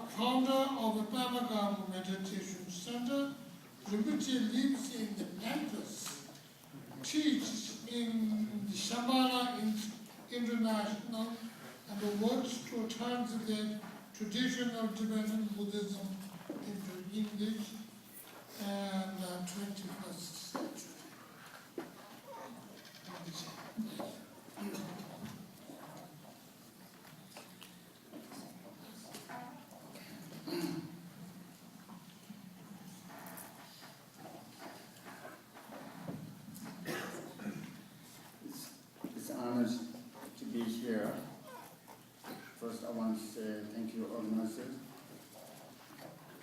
founder of the Pema Meditation Center. Rinpoche lives in the campus, teaches in the Shambhala International, and works to translate traditional Tibetan Buddhism into English and 21st century. It's an honor to be here. First, I want to say thank you, organizers.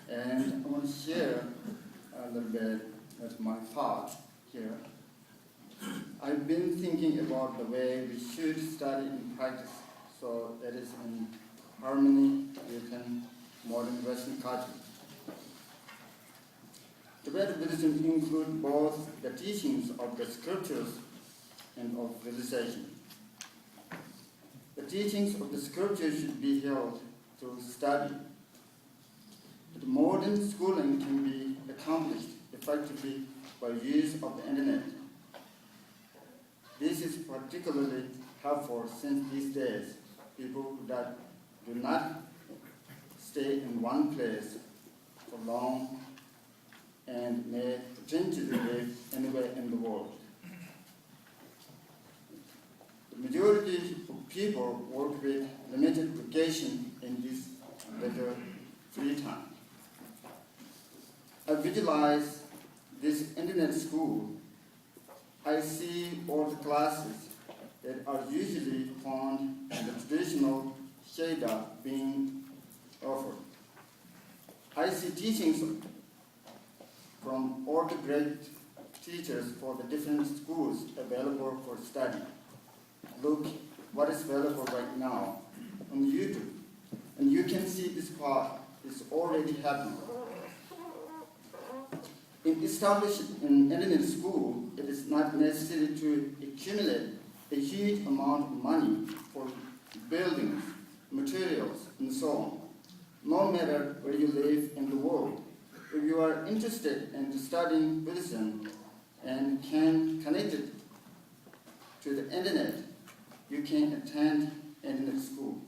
And I want to share a little bit of my thoughts here. I've been thinking about the way we should study and practice so that is in harmony with modern Western culture. Tibetan Buddhism includes both the teachings of the scriptures and of realization. The teachings of the scriptures should be held through study. But modern schooling can be accomplished effectively by use of the internet. This is particularly helpful since these days people that do not stay in one place for long and may potentially live anywhere in the world. The majority of people work with limited vacation in this little free time. I visualize this internet school. I see all the classes that are usually found in the traditional Sheda being offered. I see teachings from all the great teachers for the different schools available for study. Look what is available right now on YouTube. And you can see this part is already happening. In establishing an internet school, it is not necessary to accumulate a huge amount of money for buildings, materials, and so on. No matter where you live in the world, if you are interested in studying Buddhism and can connect it to the internet, you can attend internet school.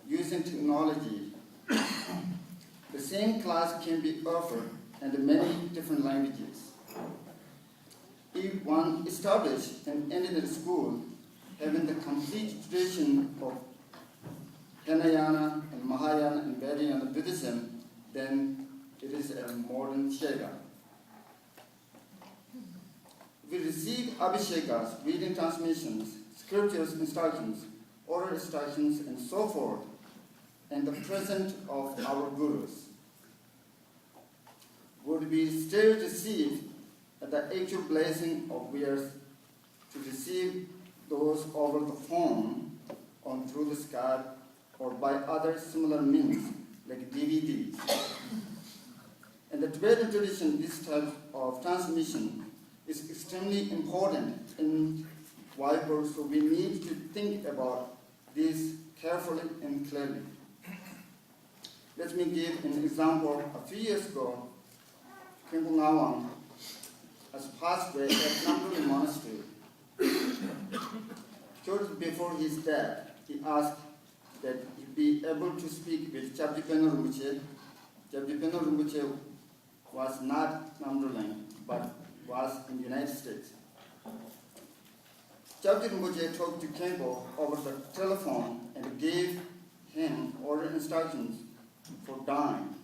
Using technology, the same class can be offered in many different languages. If one established an internet school having the complete tradition of Hinayana and Mahayana and Vajrayana Buddhism, then it is a modern Shega. We receive abhishekas, reading transmissions, scriptures instructions, oral instructions, and so forth, and the presence of our gurus. Would we still receive the actual blessing of we are to receive those over the phone or through the Skype or by other similar means like DVDs? In the Tibetan tradition, this type of transmission is extremely important and vital, so we need to think about this carefully and clearly. Let me give an example. A few years ago, Khenpo Gawang, as passed away at Namdul Monastery. Shortly before his death, he asked that he be able to speak with Judith Rinpoche. Judith Rinpoche was not Namdulang, but was in the United States. Judith Rinpoche talked to Khenpo over the telephone and gave him oral instructions for dying.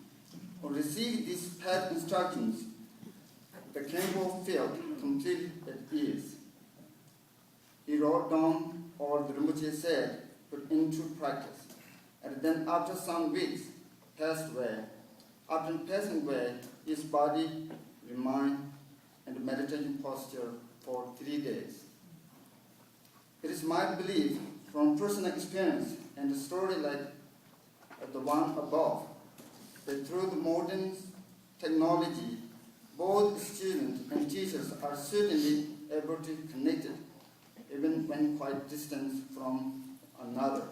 On receiving these pet instructions, the Khenpo felt completely at ease. He wrote down all the Rinpoche said, put into practice. And then after some weeks passed away, after passing away, his body remained in the meditation posture for 3 days. It is my belief from personal experience and a story like the one above, that through the modern technology, both students and teachers are certainly able to connect it, even when quite distant from another,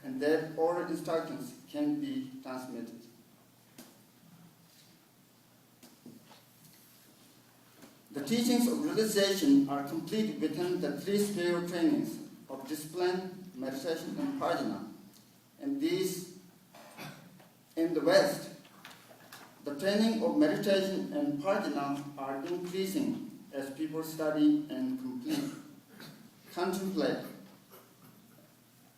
and that oral instructions can be transmitted. The teachings of realization are complete within the three spiritual trainings of discipline, meditation, and prajna. And these, in the West, the training of meditation and prajna are increasing as people study and contemplate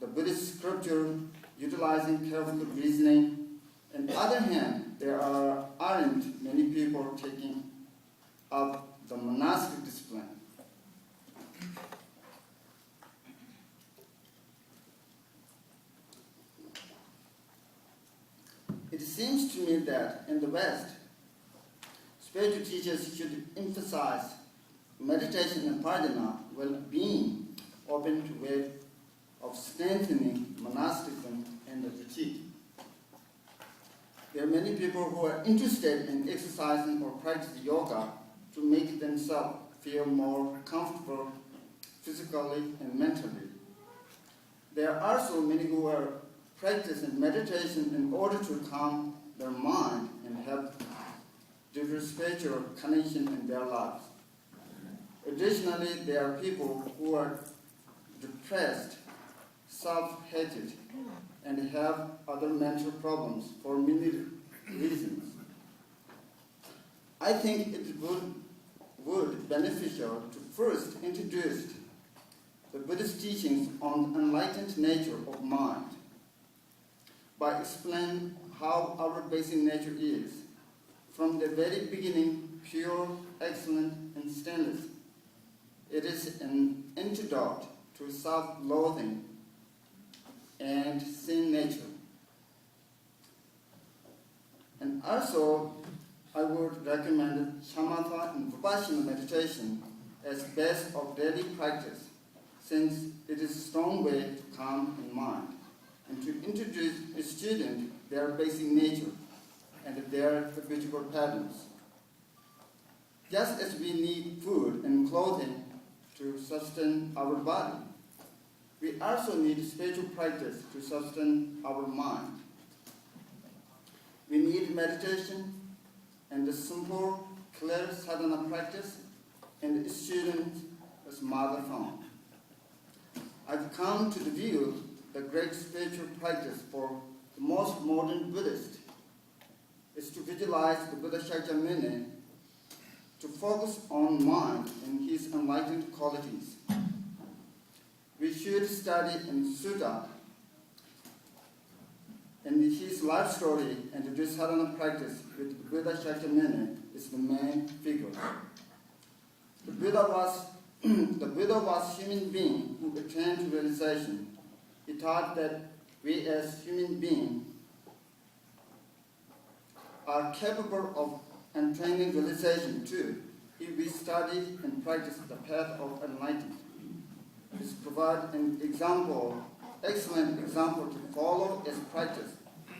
the Buddhist scripture, utilizing careful reasoning. On the other hand, there aren't many people taking up the monastic discipline. It seems to me that in the West, spiritual teachers should emphasize meditation and prajna while being open to way of strengthening monasticism and the retreat. There are many people who are interested in exercising or practicing yoga to make themselves feel more comfortable physically and mentally. There are also many who are practicing meditation in order to calm their mind and have deeper spiritual connection in their lives. Additionally, there are people who are depressed, self-hated, and have other mental problems for many reasons. I think it would beneficial to first introduce the Buddhist teachings on the enlightened nature of mind by explaining how our basic nature is, from the very beginning, pure, excellent, and stainless. It is an antidote to self-loathing and sin nature. And also, I would recommend shamatha and vipassana meditation as best of daily practice, since it is a strong way to calm in mind and to introduce a student their basic nature and their habitual patterns. Just as we need food and clothing to sustain our body, we also need spiritual practice to sustain our mind. We need meditation and the simple, clear sadhana practice, and the student as mother tongue. I've come to the view the great spiritual practice for the most modern Buddhist is to visualize the Buddha Shakyamuni, to focus on mind and his enlightened qualities. We should study in Sutta and his life story and do sadhana practice with Buddha Shakyamuni is the main figure. The Buddha was human being who attained to realization. He taught that we as human beings are capable of attaining realization too if we study and practice the path of enlightenment. This provides an example, excellent example to follow as practice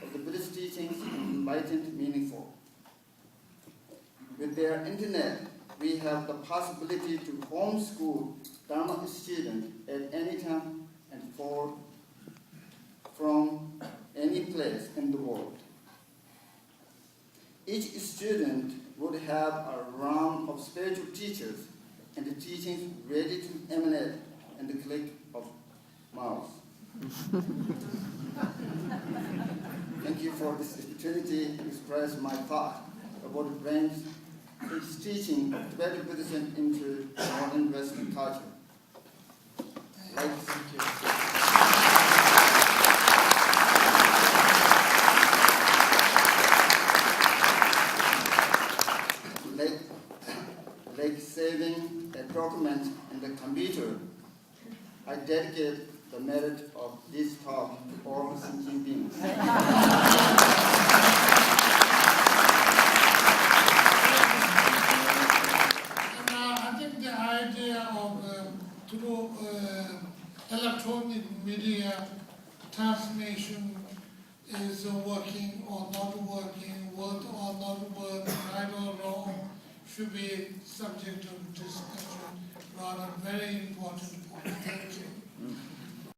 of the Buddhist teachings and enlightened meaningful. With their internet, we have the possibility to homeschool Dharma students at any time and from any place in the world. Each student would have a round of spiritual teachers and the teachings ready to emanate in the click of mouse. Thank you for this opportunity to express my thought about the range its teaching of Tibetan Buddhism into modern Western culture. Like saving a document in the computer, I dedicate the merit of this talk to all sentient beings. I think the idea of through electronic media transmission is working or not working, work or not work, right or wrong, should be subject of discussion. Rather, very important point. Thank you.